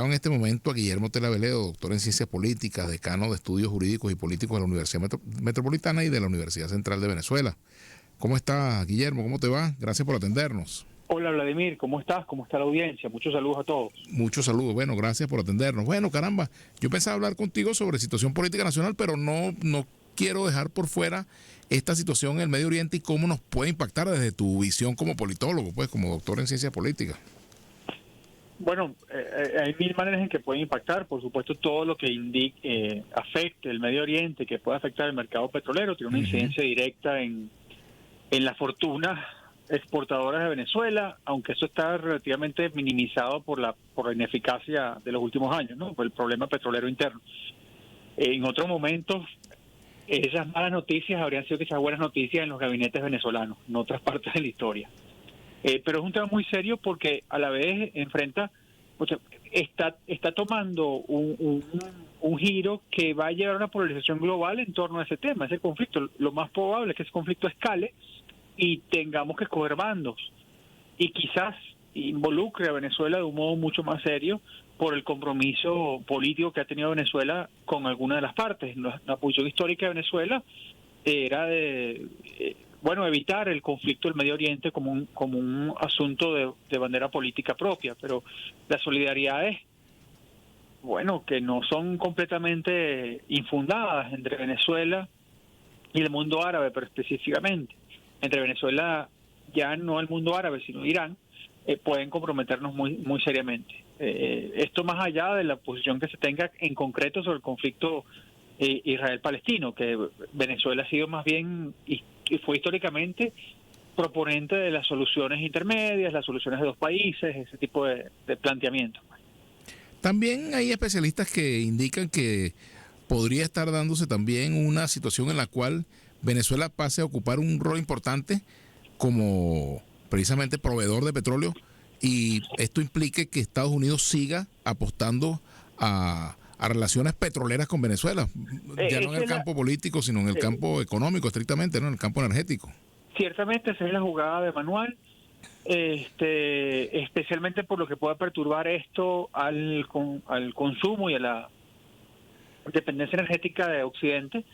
En este momento a Guillermo Tela Veleo, doctor en Ciencias Políticas, decano de Estudios Jurídicos y Políticos de la Universidad Metropolitana y de la Universidad Central de Venezuela. ¿Cómo está, Guillermo? ¿Cómo te va? Gracias por atendernos. Hola Vladimir, ¿cómo estás? ¿Cómo está la audiencia? Muchos saludos a todos. Muchos saludos. Bueno, gracias por atendernos. Bueno, caramba, yo pensaba hablar contigo sobre situación política nacional, pero no quiero dejar por fuera esta situación en el Medio Oriente y cómo nos puede impactar desde tu visión como politólogo, pues como doctor en Ciencias Políticas. Bueno, hay mil maneras en que pueden impactar. Por supuesto, todo lo que afecte el Medio Oriente, que pueda afectar el mercado petrolero, tiene una incidencia directa en las fortunas exportadoras de Venezuela, aunque eso está relativamente minimizado por la ineficacia de los últimos años, ¿no? Por el problema petrolero interno. En otros momentos, esas malas noticias habrían sido quizás buenas noticias en los gabinetes venezolanos, en otras partes de la historia. Pero es un tema muy serio porque a la vez está tomando un giro que va a llevar a una polarización global en torno a ese tema, ese conflicto. Lo más probable es que ese conflicto escale y tengamos que escoger bandos. Y quizás involucre a Venezuela de un modo mucho más serio por el compromiso político que ha tenido Venezuela con alguna de las partes. La posición histórica de Venezuela era de evitar el conflicto del Medio Oriente como un asunto de bandera política propia, pero las solidaridades, que no son completamente infundadas entre Venezuela y el mundo árabe, pero específicamente entre Venezuela, ya no el mundo árabe, sino Irán, pueden comprometernos muy seriamente. Esto más allá de la posición que se tenga en concreto sobre el conflicto Israel-Palestino, que Venezuela ha sido más bien y fue históricamente proponente de las soluciones intermedias, las soluciones de dos países, ese tipo de planteamientos. También hay especialistas que indican que podría estar dándose también una situación en la cual Venezuela pase a ocupar un rol importante como precisamente proveedor de petróleo y esto implique que Estados Unidos siga apostando a relaciones petroleras con Venezuela, ya no en el campo político, sino en el campo económico estrictamente, ¿no? En el campo energético. Ciertamente esa es la jugada de Manuel, especialmente por lo que pueda perturbar esto al consumo y a la dependencia energética de Occidente,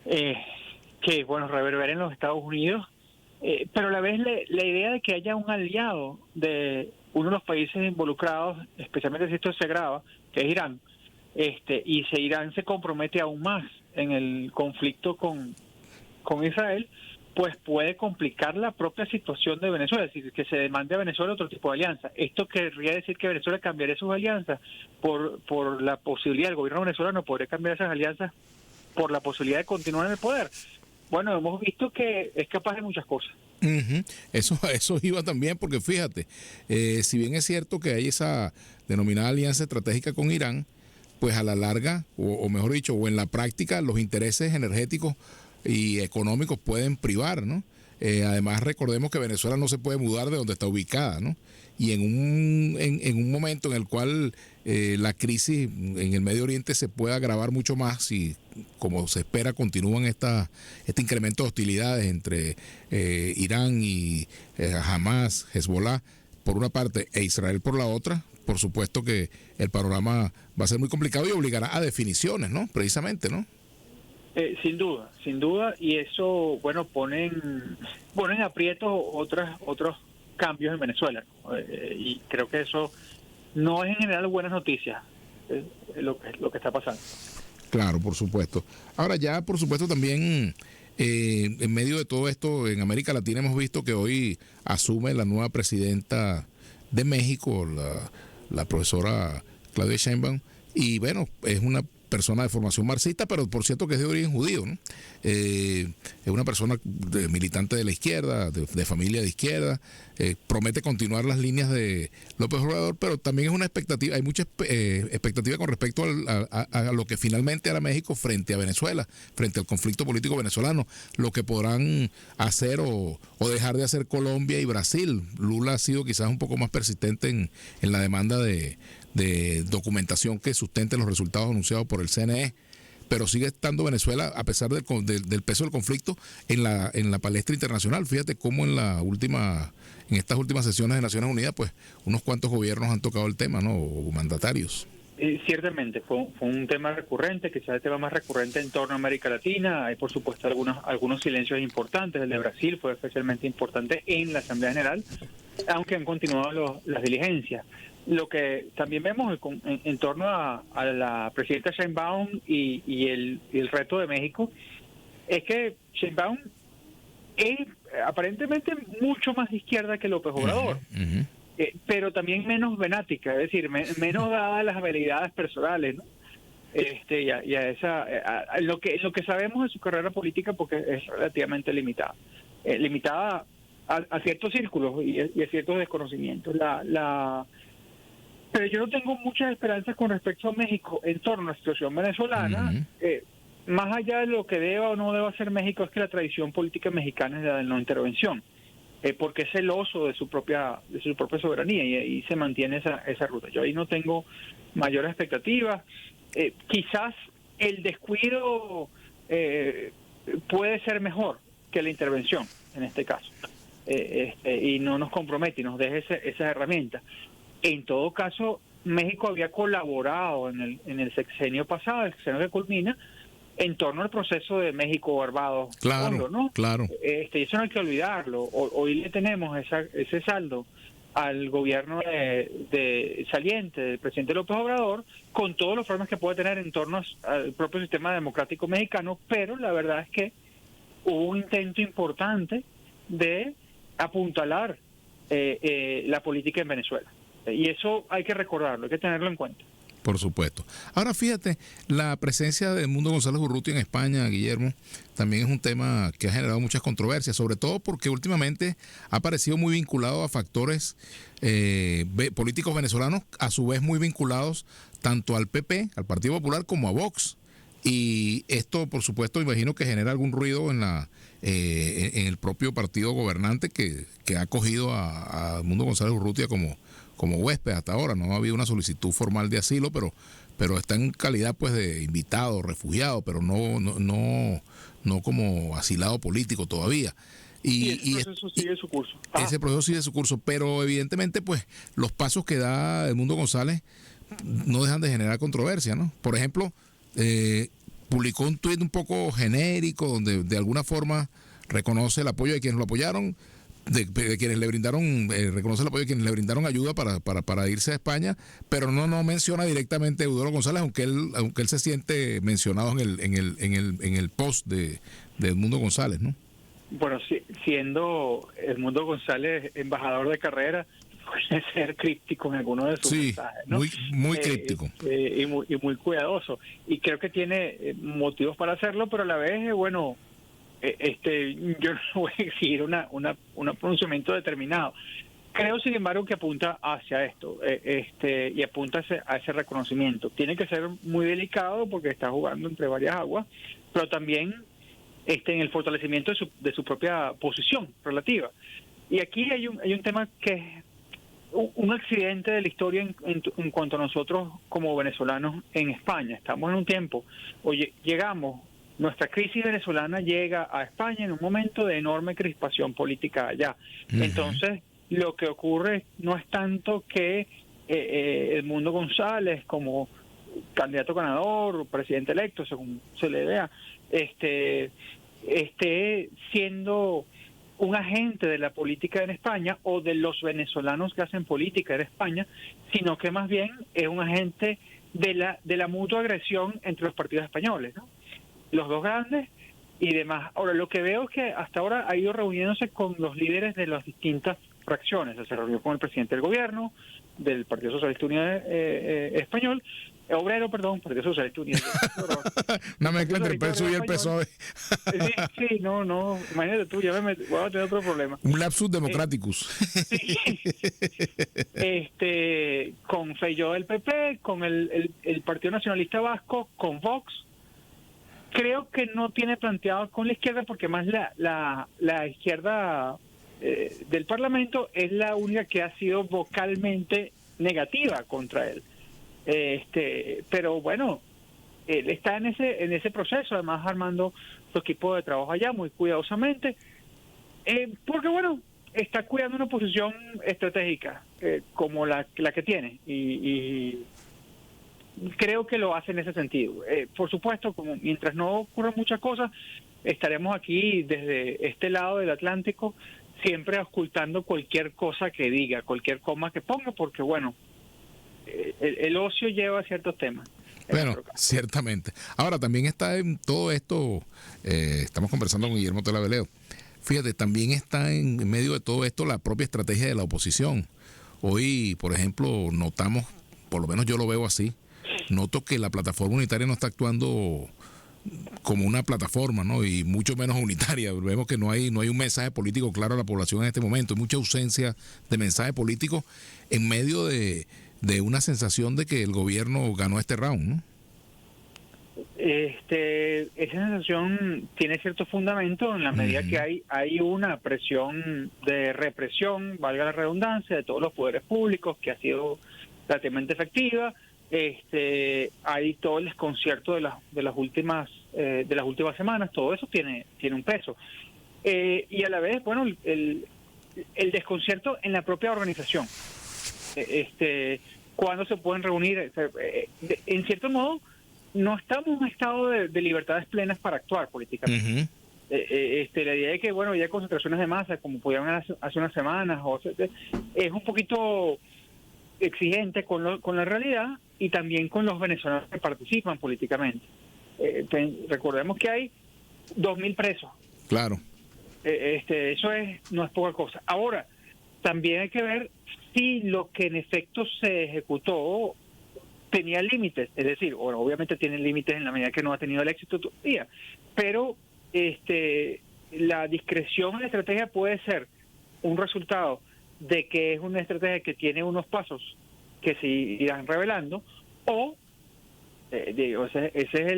que reverbera en los Estados Unidos, pero a la vez la idea de que haya un aliado de uno de los países involucrados, especialmente si esto se agrava, que es Irán, y si Irán se compromete aún más en el conflicto con Israel, pues puede complicar la propia situación de Venezuela, es decir, que se demande a Venezuela otro tipo de alianza. Esto querría decir que Venezuela cambiaría sus alianzas por la posibilidad, el gobierno venezolano podría cambiar esas alianzas por la posibilidad de continuar en el poder. Bueno, hemos visto que es capaz de muchas cosas. Eso iba también, porque fíjate, si bien es cierto que hay esa denominada alianza estratégica con Irán, pues a la larga, o mejor dicho, o en la práctica, los intereses energéticos y económicos pueden privar, ¿no? Además, recordemos que Venezuela no se puede mudar de donde está ubicada, ¿no? Y en un momento en el cual la crisis en el Medio Oriente se puede agravar mucho más y, como se espera, continúan este incremento de hostilidades entre Irán y Hamas, Hezbollah, por una parte, e Israel por la otra, por supuesto que el panorama va a ser muy complicado y obligará a definiciones, ¿no? Precisamente, ¿no? Sin duda, y eso, ponen aprietos otros cambios en Venezuela, ¿no? Y creo que eso no es en general buenas noticias, lo que está pasando. Claro, por supuesto. Ahora ya, por supuesto, también en medio de todo esto, en América Latina hemos visto que hoy asume la nueva presidenta de México, la profesora Claudia Sheinbaum, y bueno, es una persona de formación marxista, pero por cierto que es de origen judío, ¿no? Es una persona militante de la izquierda, de familia de izquierda, promete continuar las líneas de López Obrador, pero también es una expectativa, hay mucha expectativa con respecto a lo que finalmente hará México frente a Venezuela, frente al conflicto político venezolano, lo que podrán hacer o dejar de hacer Colombia y Brasil. Lula ha sido quizás un poco más persistente en la demanda de documentación que sustente los resultados anunciados por el CNE. pero sigue estando Venezuela, a pesar del peso del conflicto, en la palestra internacional. Fíjate cómo en estas últimas sesiones de Naciones Unidas, pues unos cuantos gobiernos han tocado el tema, ¿no? O mandatarios. Ciertamente, fue un tema recurrente, quizás el tema más recurrente en torno a América Latina. Hay, por supuesto, algunos silencios importantes. El de Brasil fue especialmente importante en la Asamblea General, aunque han continuado las diligencias. Lo que también vemos en torno a la presidenta Sheinbaum y el reto de México es que Sheinbaum es aparentemente mucho más de izquierda que López Obrador. Uh-huh. Pero también menos venática, es decir, menos dadas las habilidades personales, ¿no? Lo que sabemos de su carrera política, porque es relativamente limitada a ciertos círculos y a ciertos desconocimientos. Pero yo no tengo muchas esperanzas con respecto a México en torno a la situación venezolana. Uh-huh. Más allá de lo que deba o no deba hacer México, es que la tradición política mexicana es la de no intervención. Porque es celoso de su propia soberanía y se mantiene esa ruta. Yo ahí no tengo mayores expectativas. Quizás el descuido puede ser mejor que la intervención en este caso, y no nos compromete y nos deja esas herramientas. En todo caso, México había colaborado en el sexenio pasado, el sexenio que culmina, en torno al proceso de México-Barbados. Claro, ¿no? Claro. Eso no hay que olvidarlo. Hoy le tenemos ese saldo al gobierno de saliente del presidente López Obrador, con todos los problemas que puede tener en torno al propio sistema democrático mexicano, pero la verdad es que hubo un intento importante de apuntalar la política en Venezuela. Y eso hay que recordarlo, hay que tenerlo en cuenta. Por supuesto. Ahora fíjate, la presencia de Edmundo González Urrutia en España, Guillermo, también es un tema que ha generado muchas controversias, sobre todo porque últimamente ha parecido muy vinculado a factores políticos venezolanos, a su vez muy vinculados tanto al PP, al Partido Popular, como a Vox. Y esto, por supuesto, imagino que genera algún ruido en el propio partido gobernante que ha acogido a Edmundo González Urrutia como huésped hasta ahora. No ha habido una solicitud formal de asilo, pero está en calidad pues de invitado, refugiado, pero no como asilado político todavía. Y ese proceso sigue su curso. Ese proceso sigue su curso, pero evidentemente pues los pasos que da Edmundo González no dejan de generar controversia, ¿no? Por ejemplo, publicó un tuit un poco genérico donde de alguna forma reconoce el apoyo de quienes lo apoyaron, de quienes le brindaron, reconoce el apoyo de quienes le brindaron ayuda para irse a España, pero no menciona directamente a Eudoro González, aunque él se siente mencionado en el post de Edmundo González, ¿no? Bueno, siendo Edmundo González embajador de carrera, puede ser críptico en algunos de sus mensajes, ¿no? muy críptico. Y muy cuidadoso. Y creo que tiene motivos para hacerlo, pero a la vez, bueno, yo no voy a exigir un pronunciamiento determinado. Creo, sin embargo, que apunta hacia esto, y apunta a ese reconocimiento. Tiene que ser muy delicado porque está jugando entre varias aguas, pero también en el fortalecimiento de su propia posición relativa. Y aquí hay un tema que es un accidente de la historia en cuanto a nosotros como venezolanos en España. Estamos en un tiempo, nuestra crisis venezolana llega a España en un momento de enorme crispación política allá. Uh-huh. Entonces, lo que ocurre no es tanto que Edmundo González, como candidato ganador o presidente electo, según se le vea, esté siendo un agente de la política en España o de los venezolanos que hacen política en España, sino que más bien es un agente de la mutua agresión entre los partidos españoles, ¿no? Los dos grandes y demás. Ahora, lo que veo es que hasta ahora ha ido reuniéndose con los líderes de las distintas fracciones. Se reunió con el presidente del gobierno, del Partido Socialista Unido Español, Partido Socialista Unido. Una mezcla entre el PSUV y el PSOE. Sí, no, imagínate tú, ya voy a tener otro problema. Un lapsus democraticus. Con Feijóo del PP, con el Partido Nacionalista Vasco, con Vox. Creo que no tiene planteado con la izquierda, porque más la izquierda del Parlamento es la única que ha sido vocalmente negativa contra él. Pero bueno, él está en ese proceso, además armando su equipo de trabajo allá muy cuidadosamente, porque bueno, está cuidando una posición estratégica como la que tiene y creo que lo hace en ese sentido. Por supuesto, como mientras no ocurran muchas cosas, estaremos aquí desde este lado del Atlántico siempre ocultando cualquier cosa que diga, cualquier coma que ponga, porque bueno, el ocio lleva a ciertos temas. Bueno, ciertamente. Ahora, también está en todo esto, estamos conversando con Guillermo Telaveleo. Fíjate, también está en medio de todo esto la propia estrategia de la oposición. Hoy, por ejemplo, notamos, por lo menos yo lo veo así, noto que la plataforma unitaria no está actuando como una plataforma, ¿no? Y mucho menos unitaria. Vemos que no hay un mensaje político claro a la población en este momento. Hay mucha ausencia de mensaje político en medio de una sensación de que el gobierno ganó este round, ¿no? Esa sensación tiene cierto fundamento en la medida que hay una presión de represión, valga la redundancia, de todos los poderes públicos que ha sido relativamente efectiva. Hay todo el desconcierto de las últimas semanas, todo eso tiene un peso, y a la vez, bueno, el desconcierto en la propia organización, cuándo se pueden reunir, en cierto modo no estamos en un estado de libertades plenas para actuar políticamente. La idea de que bueno, ya hay concentraciones de masa como pudieron hace unas semanas es un poquito exigente con la realidad y también con los venezolanos que participan políticamente. Recordemos que hay 2.000 presos. Claro. Eso no es poca cosa. Ahora, también hay que ver si lo que en efecto se ejecutó tenía límites, es decir, bueno, obviamente tiene límites en la medida que no ha tenido el éxito todavía, pero la discreción en la estrategia puede ser un resultado de que es una estrategia que tiene unos pasos que se irán revelando, o ese es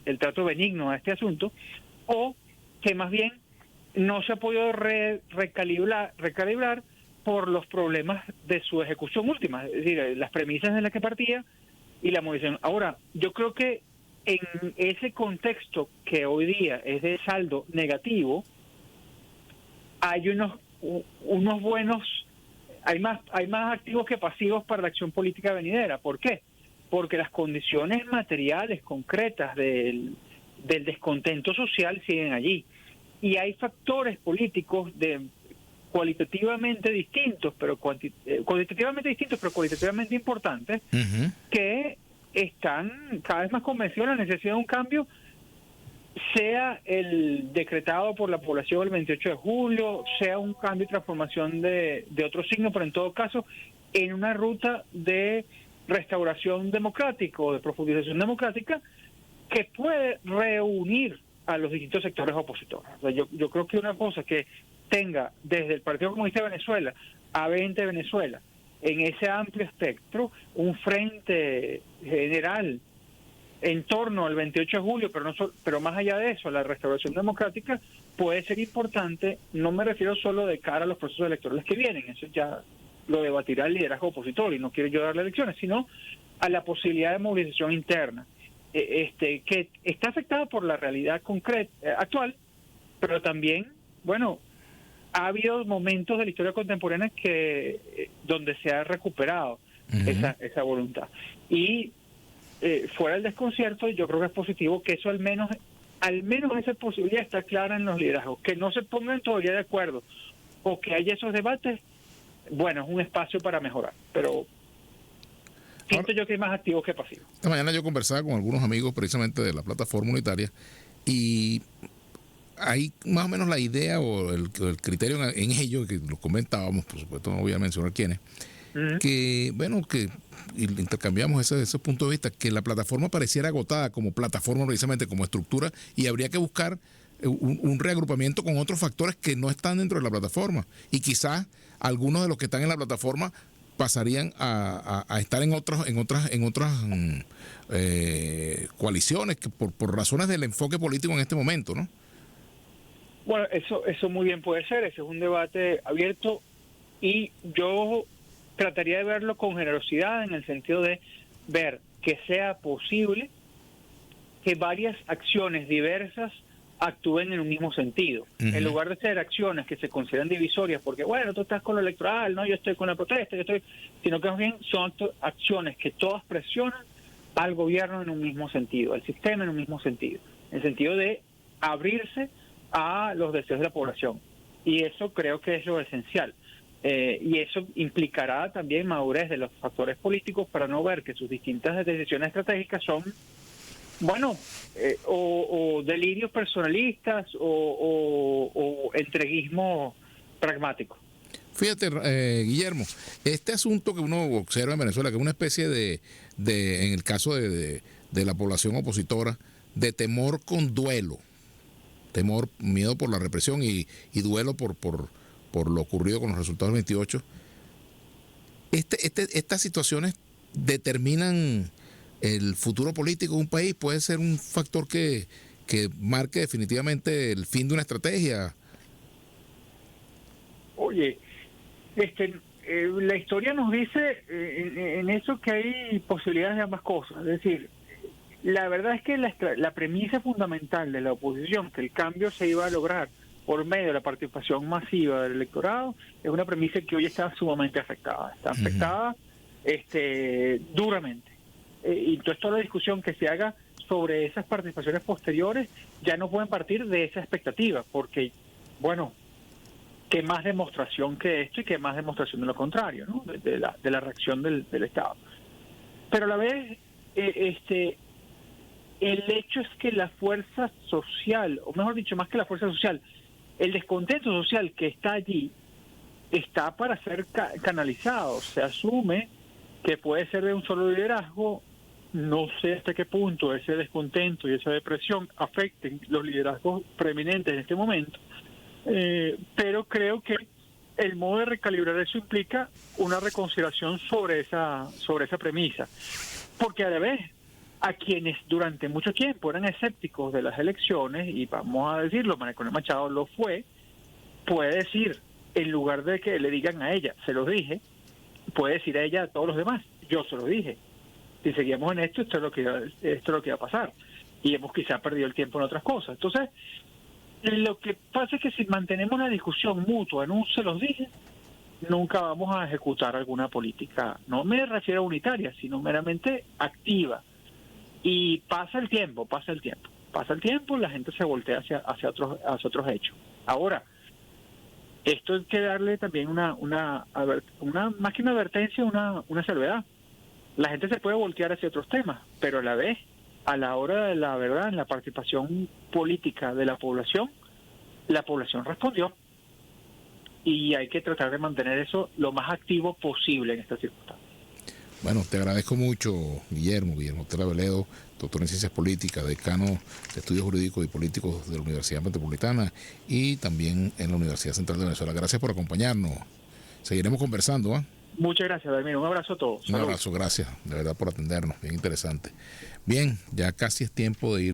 el trato benigno a este asunto, o que más bien no se ha podido recalibrar por los problemas de su ejecución última, es decir, las premisas en las que partía y la movilización. Ahora, yo creo que en ese contexto que hoy día es de saldo negativo, hay unos buenos, hay más activos que pasivos para la acción política venidera. ¿Por qué? Porque las condiciones materiales concretas del descontento social siguen allí. Y hay factores políticos cualitativamente distintos, pero cualitativamente importantes, que están cada vez más convencidos de la necesidad de un cambio, sea el decretado por la población el 28 de julio, sea un cambio y transformación de otro signo, pero en todo caso en una ruta de restauración democrática o de profundización democrática que puede reunir a los distintos sectores opositores. O sea, yo creo que una cosa que tenga desde el Partido Comunista de Venezuela a 20 Venezuela, en ese amplio espectro, un frente general en torno al 28 de julio, pero más allá de eso, la restauración democrática puede ser importante. No me refiero solo de cara a los procesos electorales que vienen, eso ya lo debatirá el liderazgo opositor y no quiero yo darle elecciones, sino a la posibilidad de movilización interna, que está afectada por la realidad concreta actual, pero también, bueno, ha habido momentos de la historia contemporánea donde se ha recuperado esa voluntad. Y fuera del desconcierto, yo creo que es positivo que eso al menos esa posibilidad está clara en los liderazgos. Que no se pongan todavía de acuerdo o que haya esos debates, bueno, es un espacio para mejorar, pero siento yo que hay más activos que pasivos. Esta mañana yo conversaba con algunos amigos precisamente de la plataforma unitaria y hay más o menos la idea o el criterio en ello, que lo comentábamos, por supuesto no voy a mencionar quiénes, que bueno, que intercambiamos ese punto de vista, que la plataforma pareciera agotada como plataforma, precisamente como estructura, y habría que buscar un reagrupamiento con otros factores que no están dentro de la plataforma, y quizás algunos de los que están en la plataforma pasarían a estar en otras coaliciones que por razones del enfoque político en este momento, ¿no? Bueno, eso muy bien puede ser. Ese es un debate abierto y yo trataría de verlo con generosidad, en el sentido de ver que sea posible que varias acciones diversas actúen en un mismo sentido. En lugar de ser acciones que se consideran divisorias, porque bueno, tú estás con lo electoral, no, yo estoy con la protesta, sino que más bien son acciones que todas presionan al gobierno en un mismo sentido, al sistema en un mismo sentido, en el sentido de abrirse a los deseos de la población. Y eso creo que es lo esencial. Y eso implicará también madurez de los factores políticos para no ver que sus distintas decisiones estratégicas son, bueno, o delirios personalistas o entreguismo pragmático. Fíjate, Guillermo, este asunto que uno observa en Venezuela, que es una especie en el caso de la población opositora, de temor con duelo, temor, miedo por la represión y duelo por lo ocurrido con los resultados del 28, estas situaciones determinan el futuro político de un país. Puede ser un factor que marque definitivamente el fin de una estrategia. Oye, la historia nos dice en eso que hay posibilidades de ambas cosas. Es decir, la verdad es que la premisa fundamental de la oposición, que el cambio se iba a lograr por medio de la participación masiva del electorado, es una premisa que hoy está sumamente afectada. Está afectada duramente. Y entonces toda la discusión que se haga sobre esas participaciones posteriores ya no pueden partir de esa expectativa, porque, bueno, qué más demostración que esto y qué más demostración de lo contrario, ¿no? De la reacción del Estado. Pero a la vez, el hecho es que la fuerza social, o mejor dicho, más que la fuerza social, el descontento social que está allí está para ser canalizado. Se asume que puede ser de un solo liderazgo. No sé hasta qué punto ese descontento y esa depresión afecten los liderazgos preeminentes en este momento, pero creo que el modo de recalibrar eso implica una reconsideración sobre esa premisa, porque a la vez a quienes durante mucho tiempo eran escépticos de las elecciones, y vamos a decirlo, María Corina Machado lo fue, puede decir, en lugar de que le digan a ella, se los dije, puede decir a ella a todos los demás, yo se los dije. Si seguimos en esto, esto es lo que va a pasar. Y hemos quizá perdido el tiempo en otras cosas. Entonces, lo que pasa es que si mantenemos la discusión mutua en un se los dije, nunca vamos a ejecutar alguna política. No me refiero a unitaria, sino meramente activa. Y pasa el tiempo, la gente se voltea hacia otros hechos. Ahora, esto hay que darle también una más que una advertencia, una salvedad. La gente se puede voltear hacia otros temas, pero a la vez, a la hora de la verdad, en la participación política de la población respondió. Y hay que tratar de mantener eso lo más activo posible en estas circunstancias. Bueno, te agradezco mucho, Guillermo Ortega Veledo, doctor en Ciencias Políticas, decano de Estudios Jurídicos y Políticos de la Universidad Metropolitana y también en la Universidad Central de Venezuela. Gracias por acompañarnos. Seguiremos conversando, ¿ah? Muchas gracias, Dalmiro. Un abrazo a todos. Un abrazo, gracias, de verdad, por atendernos. Bien interesante. Bien, ya casi es tiempo de ir.